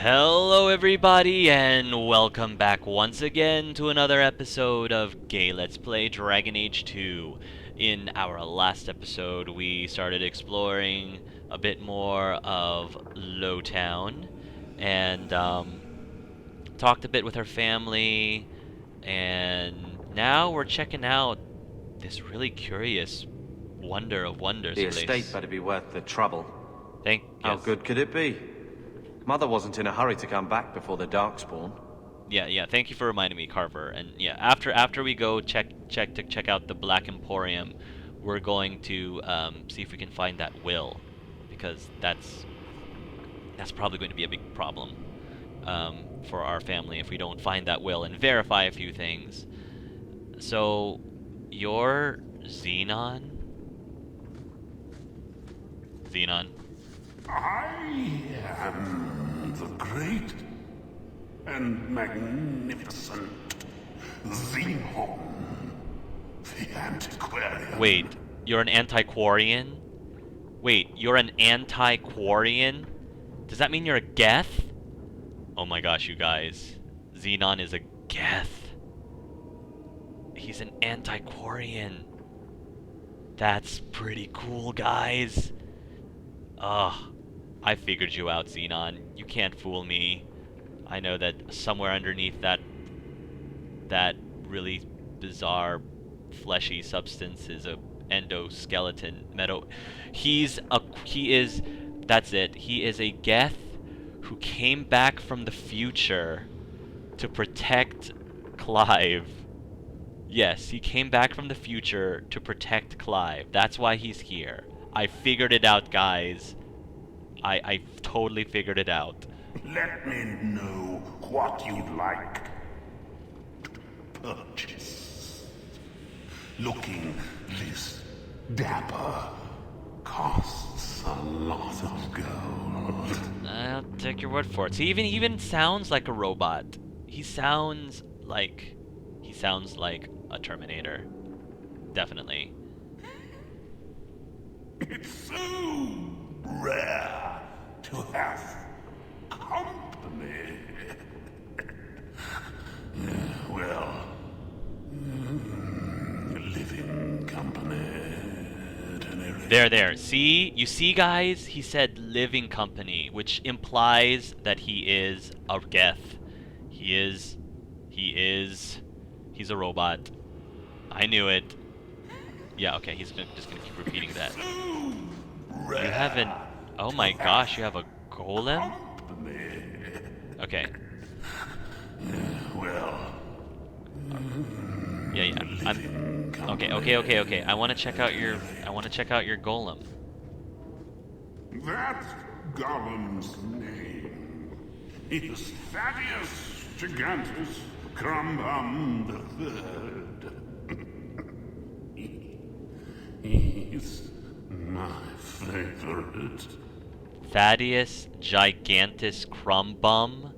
Hello everybody and welcome back once again to another episode of Gay Let's Play Dragon Age 2. In our last episode we started exploring a bit more of Lowtown and talked a bit with her family, and now we're checking out this really curious wonder of wonders The place. estate better be worth the trouble. How Yes. good could it be? Mother wasn't in a hurry to come back before the Darkspawn. Yeah. Thank you for reminding me, Carver. And yeah, after we go check out the Black Emporium, we're going to see if we can find that will, because that's probably going to be a big problem for our family if we don't find that will and verify a few things. So, you're Xenon? Xenon. I am the great and magnificent Xenon, the Antiquarian. Wait, you're an anti-quarian? Wait, you're an anti-quarian? Does that mean you're a Geth? Oh my gosh, you guys. Xenon is a Geth. He's an anti-quarian. That's pretty cool, guys. Ugh. I figured you out, Xenon. You can't fool me. I know that somewhere underneath that really bizarre fleshy substance is a endoskeleton he is that's it. He is a Geth who came back from the future to protect Clive. Yes, he came back from the future to protect Clive. That's why he's here. I figured it out, guys. I totally figured it out. Let me know what you'd like to purchase. Looking this dapper costs a lot of gold. I'll take your word for it. So he even sounds like a robot. He sounds like a Terminator. Definitely. It's so rare to have company. Well, living company at any rate. There. See? You see, guys? He said living company, which implies that he is a Geth. He's a robot. I knew it. Yeah, okay, just gonna keep repeating that. You have an... Oh my gosh, you have a golem? Okay. Well... Yeah. Okay. I want to check out your golem. That golem's name is Thaddeus Gigantus Crumbum III. He's my favorite. Thaddeus Gigantus Crumbum.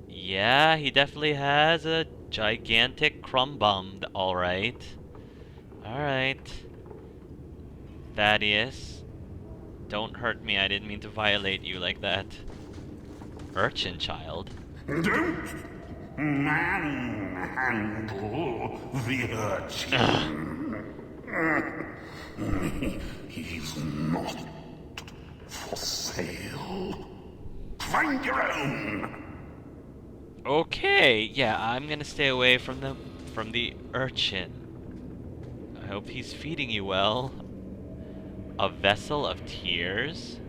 Yeah, he definitely has a gigantic crumbum. Alright. Thaddeus. Don't hurt me, I didn't mean to violate you like that. Urchin child. Don't manhandle the urchin. He's not for sale. Find your own. Okay, yeah, I'm gonna stay away from the urchin. I hope he's feeding you well. A vessel of tears?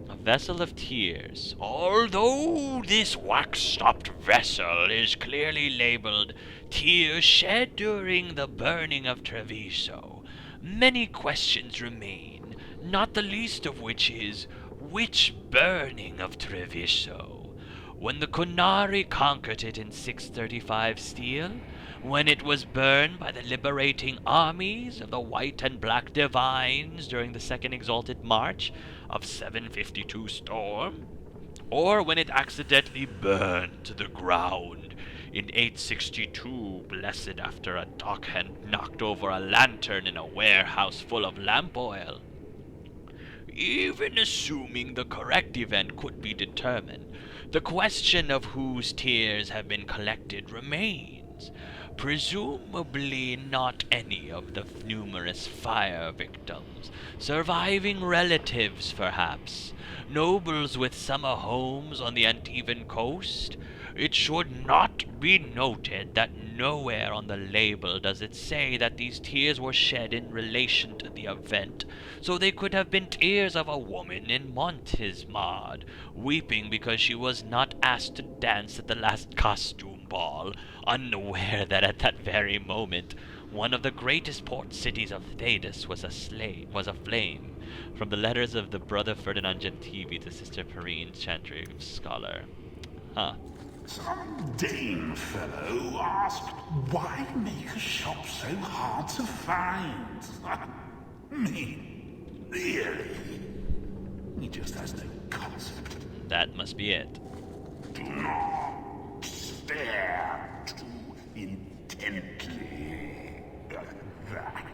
A vessel of tears. Although this wax-stopped vessel is clearly labeled tears shed during the burning of Treviso, many questions remain, not the least of which is, which burning of Treviso? When the Kunari conquered it in 635 steel, when it was burned by the liberating armies of the White and Black Divines during the Second Exalted March of 752 storm, or when it accidentally burned to the ground in 862, blessed after a dockhand knocked over a lantern in a warehouse full of lamp oil. Even assuming the correct event could be determined, the question of whose tears have been collected remains. Presumably not any of the numerous fire victims. Surviving relatives, perhaps. Nobles with summer homes on the uneven coast. It should not be noted that nowhere on the label does it say that these tears were shed in relation to the event, so they could have been tears of a woman in Montismard, weeping because she was not asked to dance at the last costume ball, unaware that at that very moment one of the greatest port cities of Thadis was aflame. From the letters of the brother Ferdinand Gentivi to Sister Perrine, Chantry Scholar. Huh. Some Dane fellow asked, why make a shop so hard to find? Me? Really? He just has no concept. That must be it. Do not stare too intently at that.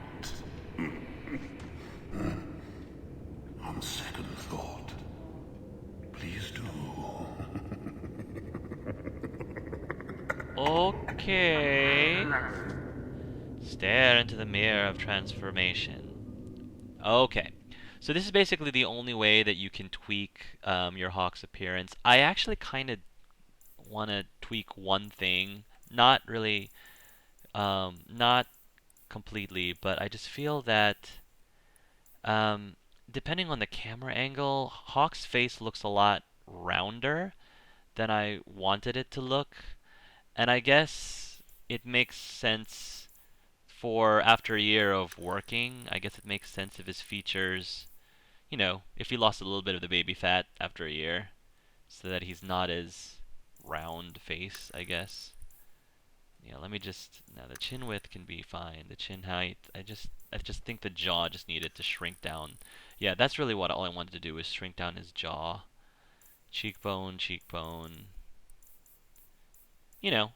On second thought, please do. Okay. Stare into the mirror of transformation. Okay. So this is basically the only way that you can tweak your Hawke's appearance. I actually kind of want to tweak one thing. Not really, not completely, but I just feel that depending on the camera angle, Hawke's face looks a lot rounder than I wanted it to look. And I guess it makes sense for after a year of working. I guess it makes sense if his features, if he lost a little bit of the baby fat after a year, so that he's not as round face, I guess. Yeah, let me just, now the chin width can be fine. The chin height, I just think the jaw just needed to shrink down. Yeah, that's really all I wanted to do was shrink down his jaw. Cheekbone.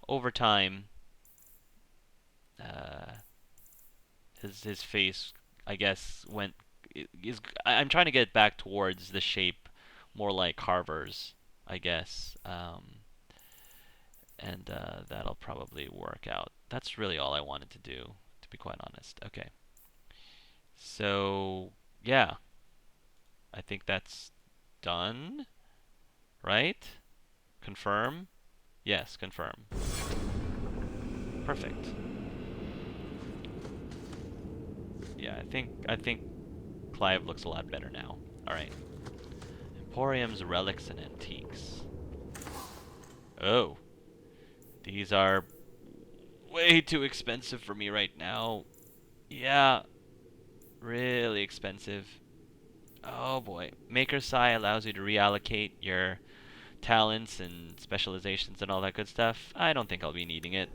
Over time, his face, I guess, I'm trying to get back towards the shape more like Carver's, I guess, and that'll probably work out. That's really all I wanted to do, to be quite honest. Okay, so yeah, I think that's done, right? Confirm? Yes, confirm. Perfect. Yeah, I think Clive looks a lot better now. Alright. Emporium's relics and antiques. Oh. These are way too expensive for me right now. Yeah. Really expensive. Oh boy. Maker's Sai allows you to reallocate your talents and specializations and all that good stuff. I don't think I'll be needing it.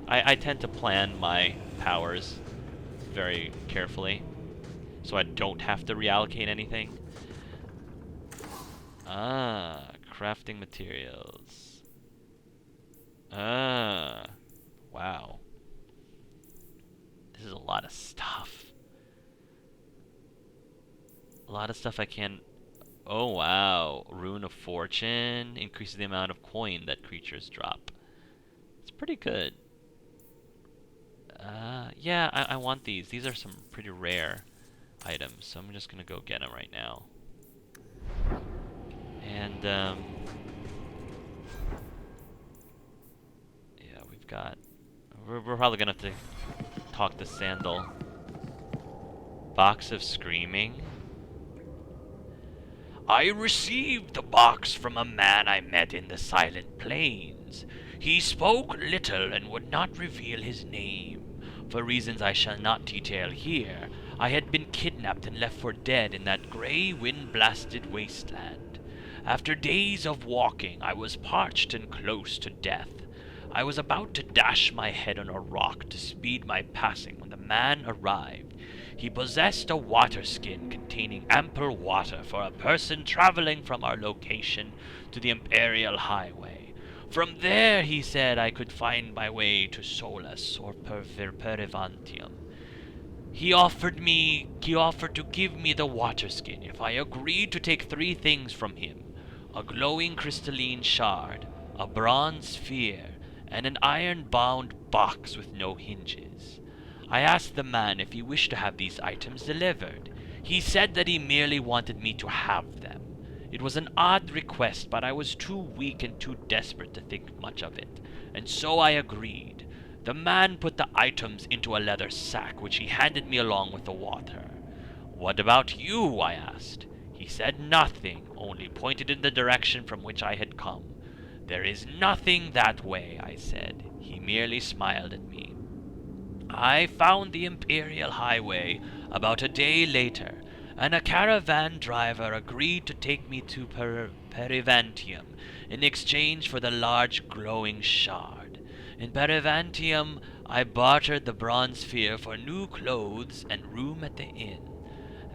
I tend to plan my powers very carefully, so I don't have to reallocate anything. Ah, crafting materials. Ah, wow. This is a lot of stuff. A lot of stuff I can... Oh, wow. Rune of Fortune increases the amount of coin that creatures drop. It's pretty good. Yeah, I want these. These are some pretty rare items, so I'm just gonna go get them right now. And, yeah, we've got... We're probably gonna have to talk to Sandal. Box of Screaming. I received the box from a man I met in the Silent Plains. He spoke little and would not reveal his name. For reasons I shall not detail here, I had been kidnapped and left for dead in that grey, wind-blasted wasteland. After days of walking, I was parched and close to death. I was about to dash my head on a rock to speed my passing when the man arrived. He possessed a water skin containing ample water for a person traveling from our location to the Imperial Highway. From there, he said, I could find my way to Solus or Perivantium. He offered to give me the water skin if I agreed to take 3 things from him: a glowing crystalline shard, a bronze sphere, and an iron-bound box with no hinges. I asked the man if he wished to have these items delivered. He said that he merely wanted me to have them. It was an odd request, but I was too weak and too desperate to think much of it, and so I agreed. The man put the items into a leather sack, which he handed me along with the water. "What about you?" I asked. He said nothing, only pointed in the direction from which I had come. "There is nothing that way," I said. He merely smiled at me. I found the Imperial Highway about a day later, and a caravan driver agreed to take me to Perivantium in exchange for the large glowing shard. In Perivantium, I bartered the bronze sphere for new clothes and room at the inn.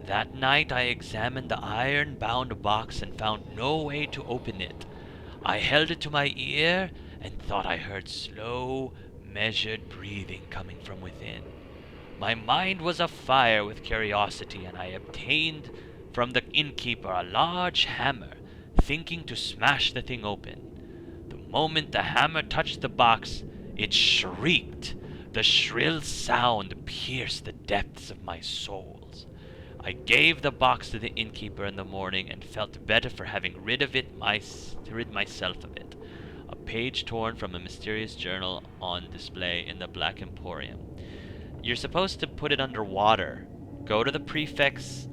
That night I examined the iron-bound box and found no way to open it. I held it to my ear and thought I heard slow, measured breathing coming from within. My mind was afire with curiosity, and I obtained from the innkeeper a large hammer, thinking to smash the thing open. The moment the hammer touched the box, it shrieked. The shrill sound pierced the depths of my souls. I gave the box to the innkeeper in the morning and felt better for having rid myself of it. A page torn from a mysterious journal on display in the Black Emporium. You're supposed to put it under water. Go to the prefect's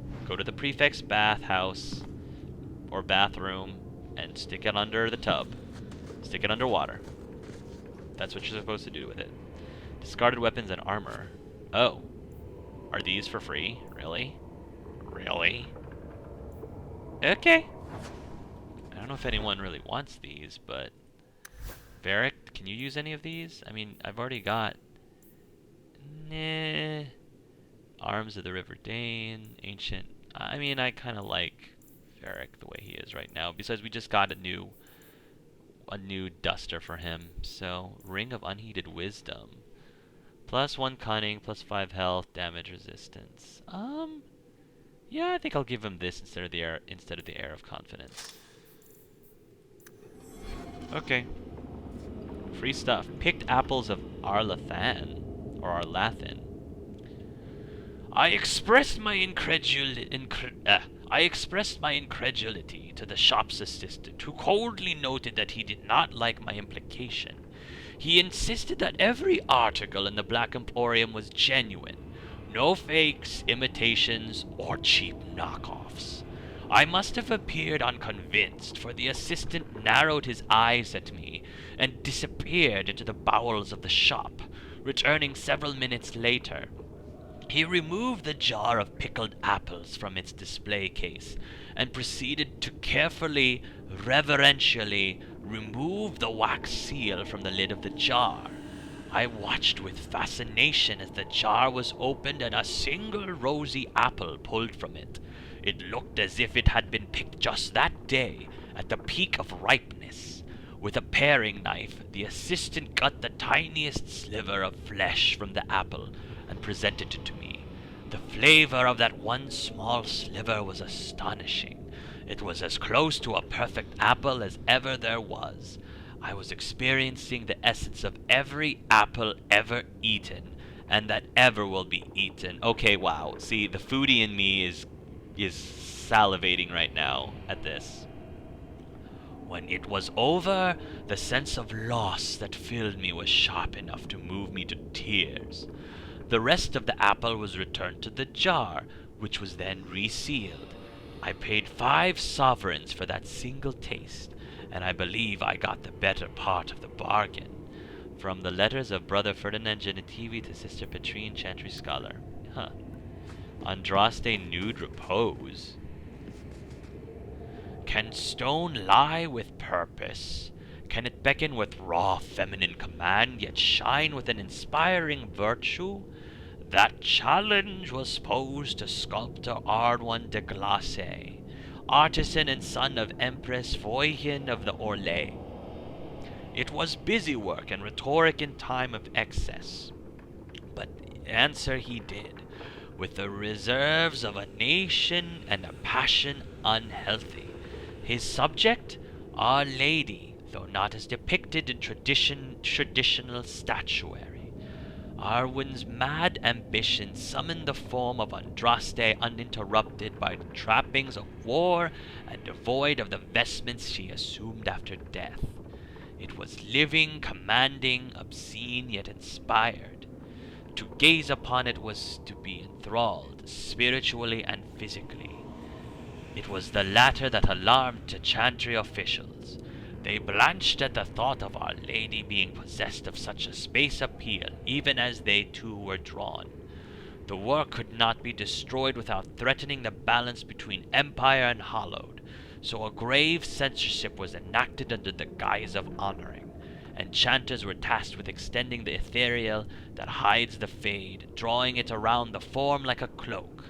bathhouse or bathroom and stick it under the tub. Stick it under water. That's what you're supposed to do with it. Discarded weapons and armor. Oh. Are these for free? Really? Really? Okay. I don't know if anyone really wants these, but... Varric, can you use any of these? I mean, I've already got... Nah. Arms of the River Dane, Ancient... I mean, I kind of like Varric the way he is right now. Besides, we just got a new duster for him. So, Ring of Unheeded Wisdom. +1 cunning, +5 health, damage resistance. Yeah, I think I'll give him this instead of the Air of Confidence. Okay. Free stuff. Picked apples of Arlathan. Or Arlathan. I expressed my incredulity to the shop's assistant, who coldly noted that he did not like my implication. He insisted that every article in the Black Emporium was genuine. No fakes, imitations, or cheap knockoffs. I must have appeared unconvinced, for the assistant narrowed his eyes at me and disappeared into the bowels of the shop, returning several minutes later. He removed the jar of pickled apples from its display case and proceeded to carefully, reverentially remove the wax seal from the lid of the jar. I watched with fascination as the jar was opened and a single rosy apple pulled from it. It looked as if it had been picked just that day, at the peak of ripeness. With a paring knife, the assistant cut the tiniest sliver of flesh from the apple and presented it to me. The flavor of that one small sliver was astonishing. It was as close to a perfect apple as ever there was. I was experiencing the essence of every apple ever eaten, and that ever will be eaten. Okay, wow. See, the foodie in me is salivating right now at this. When it was over, the sense of loss that filled me was sharp enough to move me to tears. The rest of the apple was returned to the jar, which was then resealed. I paid 5 sovereigns for that single taste, and I believe I got the better part of the bargain. From the letters of Brother Ferdinand Genitivi to Sister Petrine, Chantry Scholar. Andraste Nude Repose. Can stone lie with purpose? Can it beckon with raw feminine command, yet shine with an inspiring virtue? That challenge was posed to sculptor Ardouin de Glace, artisan and son of Empress Voisin of the Orlais. It was busy work and rhetoric in time of excess. But answer he did. with the reserves of a nation and a passion unhealthy. His subject, Our Lady, though not as depicted in traditional statuary. Arwen's mad ambition summoned the form of Andraste uninterrupted by the trappings of war and devoid of the vestments she assumed after death. It was living, commanding, obscene, yet inspired. To gaze upon it was to be enthralled, spiritually and physically. It was the latter that alarmed the Chantry officials. They blanched at the thought of Our Lady being possessed of such a space appeal, even as they too were drawn. The work could not be destroyed without threatening the balance between empire and hallowed, so a grave censorship was enacted under the guise of honoring. Enchanters were tasked with extending the ethereal that hides the fade, drawing it around the form like a cloak.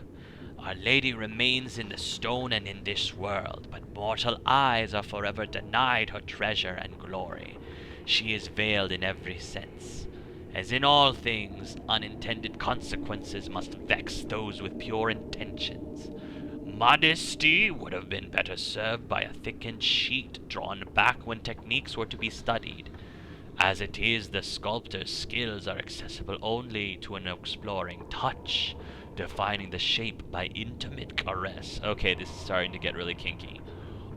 Our Lady remains in the stone and in this world, but mortal eyes are forever denied her treasure and glory. She is veiled in every sense. As in all things, unintended consequences must vex those with pure intentions. Modesty would have been better served by a thickened sheet drawn back when techniques were to be studied. As it is, the sculptor's skills are accessible only to an exploring touch, defining the shape by intimate caress. Okay, this is starting to get really kinky.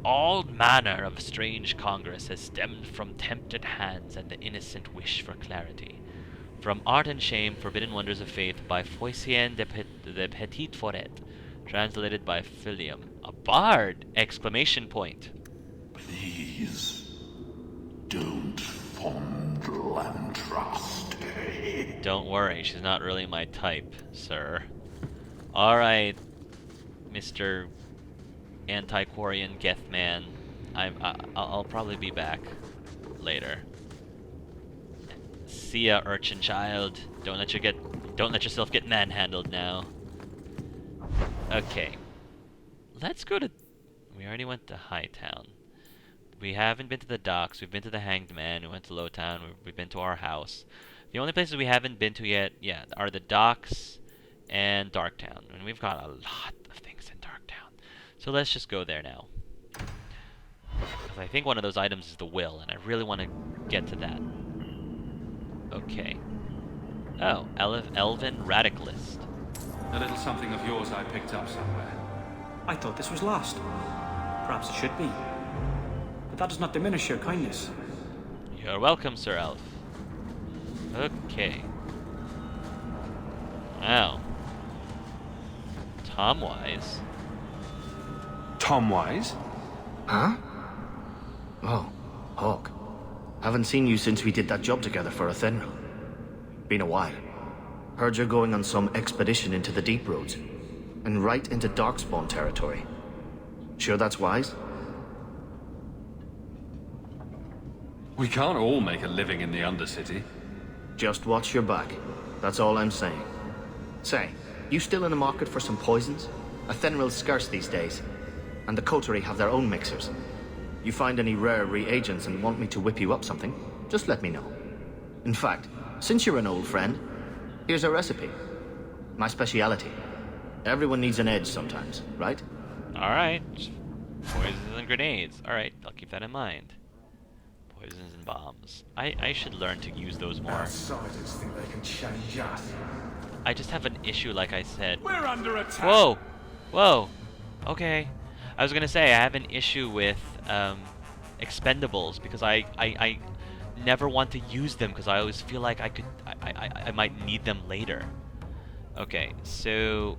All manner of strange congress has stemmed from tempted hands and the innocent wish for clarity. From Art and Shame, Forbidden Wonders of Faith by Foicien de Petit Foret, translated by Philium. A bard! Exclamation point. Please, don't fondle and trust. Don't worry, she's not really my type, sir. Alright, Mr. Antiquarian Gethman. I'll probably be back later. See ya, urchin child. Don't let yourself get manhandled now. Okay. Let's go to... We already went to Hightown. We haven't been to the docks. We've been to the Hanged Man. We went to Lowtown. We've been to our house. The only places we haven't been to yet, are the docks and Darktown. And we've got a lot of things in Darktown. So let's just go there now. Because I think one of those items is the will, and I really want to get to that. Okay. Oh, Elven Radicalist. A little something of yours I picked up somewhere. I thought this was lost. Perhaps it should be. But that does not diminish your kindness. You're welcome, Sir Elf. Okay. Wow. Tom Wise. Tom Wise? Huh? Oh, Hawke. Haven't seen you since we did that job together for Athenril. Been a while. Heard you're going on some expedition into the deep roads. And right into Darkspawn territory. Sure that's wise? We can't all make a living in the Undercity. Just watch your back. That's all I'm saying. Say, you still in the market for some poisons? Athenril's scarce these days. And the coterie have their own mixers. You find any rare reagents and want me to whip you up something, just let me know. In fact, since you're an old friend, here's a recipe. My speciality. Everyone needs an edge sometimes, right? Alright. Poisons and grenades. Alright, I'll keep that in mind. Poisons and bombs. I should learn to use those more. Outsiders think they can change us. I just have an issue, like I said. We're under attack. Whoa! Whoa! Okay. I was gonna say, I have an issue with expendables, because I never want to use them, because I always feel like I might need them later. Okay, so...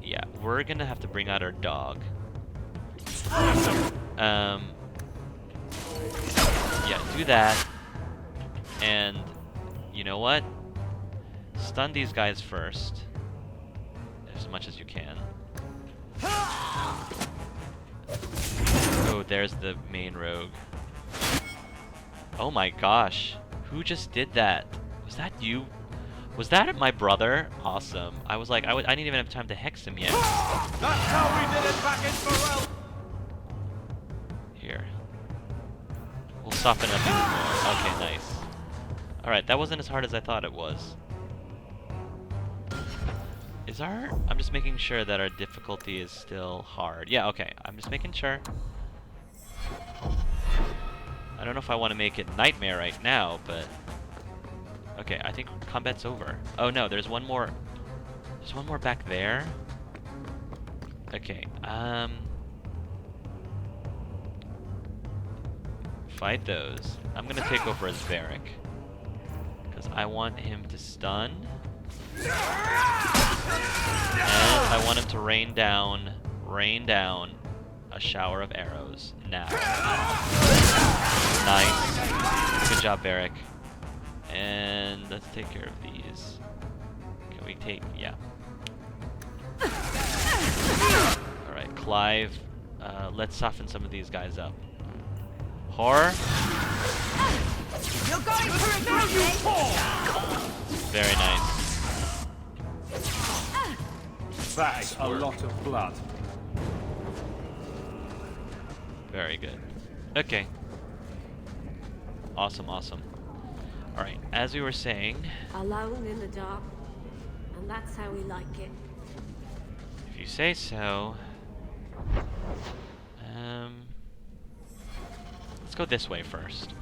yeah, we're gonna have to bring out our dog. Yeah, do that. And... you know what? Stun these guys first. As much as you can. Oh, there's the main rogue. Oh my gosh. Who just did that? Was that you? Was that my brother? Awesome. I was like, I didn't even have time to hex him yet. That's how we did it back in Pharrell. Here. We'll soften up even more. Okay, nice. Alright, that wasn't as hard as I thought it was. Is our... I'm just making sure that our difficulty is still hard. Yeah, okay. I'm just making sure. I don't know if I want to make it nightmare right now, but... Okay, I think combat's over. Oh no, there's one more... There's one more back there. Okay, fight those. I'm gonna take over as Varric. Because I want him to stun. And I want him to rain down a shower of arrows now. Nice. Good job, Varric. And let's take care of these. Can we take... Yeah. Alright, Clive. Let's soften some of these guys up. Horror. You're going for a Very nice. That is a lot of blood. Very good. Okay. Awesome, awesome. Alright, as we were saying... Alone in the dark. And that's how we like it. If you say so... Let's go this way first.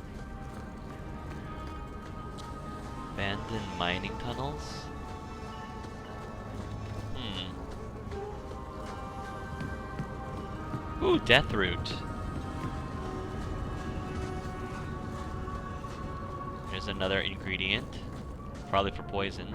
Abandoned mining tunnels? Ooh, death root. There's another ingredient. Probably for poisons.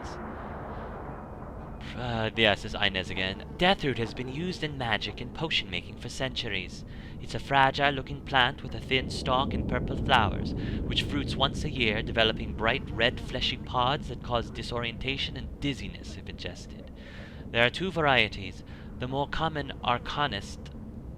Yeah, this is Inez again. Deathroot has been used in magic and potion making for centuries. It's a fragile-looking plant with a thin stalk and purple flowers, which fruits once a year, developing bright red fleshy pods that cause disorientation and dizziness if ingested. There are two varieties. The more common arcanist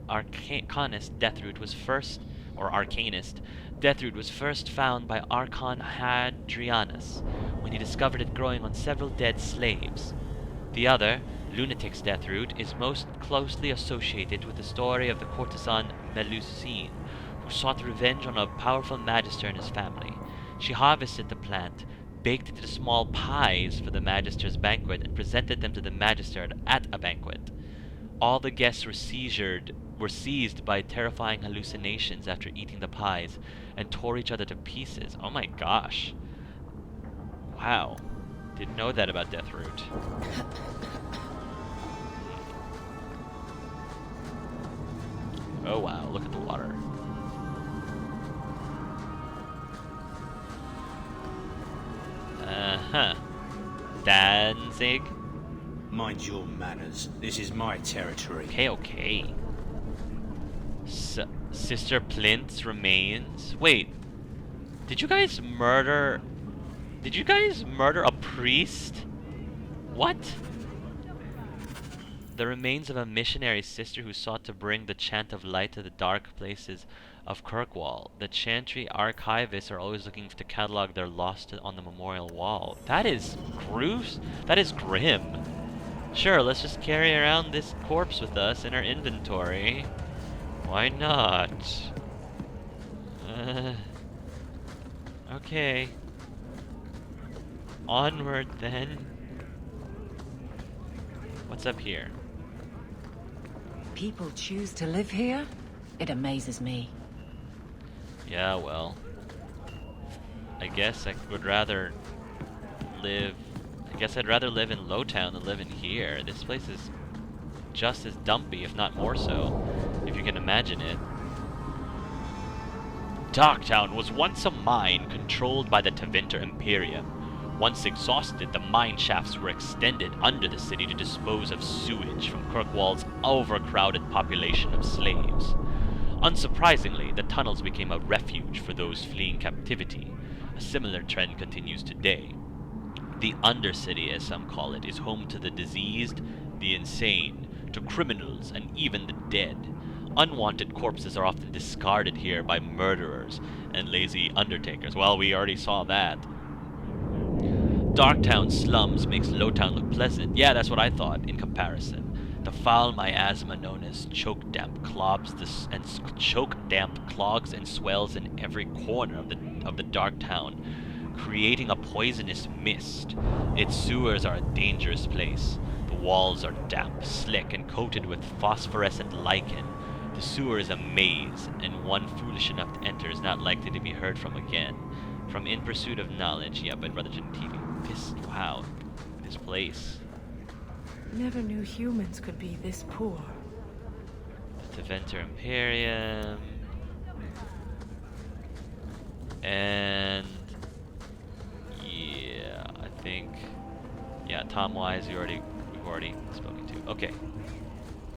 deathroot was first, or arcanist, deathroot was first found by Archon Hadrianus when he discovered it growing on several dead slaves. The other, lunatic's deathroot, is most closely associated with the story of the courtesan Melusine, who sought revenge on a powerful magister and his family. She harvested the plant, baked it into small pies for the magister's banquet, and presented them to the magister at a banquet. All the guests were seized by terrifying hallucinations after eating the pies, and tore each other to pieces. Oh my gosh. Wow. Didn't know that about Deathroot. Oh wow, look at the water. Uh-huh. Danzig? Mind your manners. This is my territory. Okay, okay. Sister Plint's remains? Wait. Did you guys murder a priest? What? The remains of a missionary sister who sought to bring the chant of light to the dark places of Kirkwall. The chantry archivists are always looking to catalog their lost on the memorial wall. That is that is grim. Sure, let's just carry around this corpse with us in our inventory. Why not? Okay. Onward then. What's up here? People choose to live here? It amazes me. Yeah, well. I guess I'd rather live in Lowtown than live in here. This place is just as dumpy, if not more so, if you can imagine it. Darktown was once a mine controlled by the Tevinter Imperium. Once exhausted, the mine shafts were extended under the city to dispose of sewage from Kirkwall's overcrowded population of slaves. Unsurprisingly, the tunnels became a refuge for those fleeing captivity. A similar trend continues today. The Undercity, as some call it, is home to the diseased, the insane, to criminals, and even the dead. Unwanted corpses are often discarded here by murderers and lazy undertakers. Well, we already saw that. Darktown slums makes Lowtown look pleasant. Yeah, that's what I thought, in comparison. The foul miasma known as choke damp clogs and swells in every corner of the Darktown creating a poisonous mist. Its sewers are a dangerous place. The walls are damp, slick, and coated with phosphorescent lichen. The sewer is a maze, and one foolish enough to enter is not likely to be heard from again. From In Pursuit of Knowledge, yeah, by Brother TV. Wow, this place. Never knew humans could be this poor. The Antiquarian. And yeah, I think Tom Wise we've already spoken to. Okay.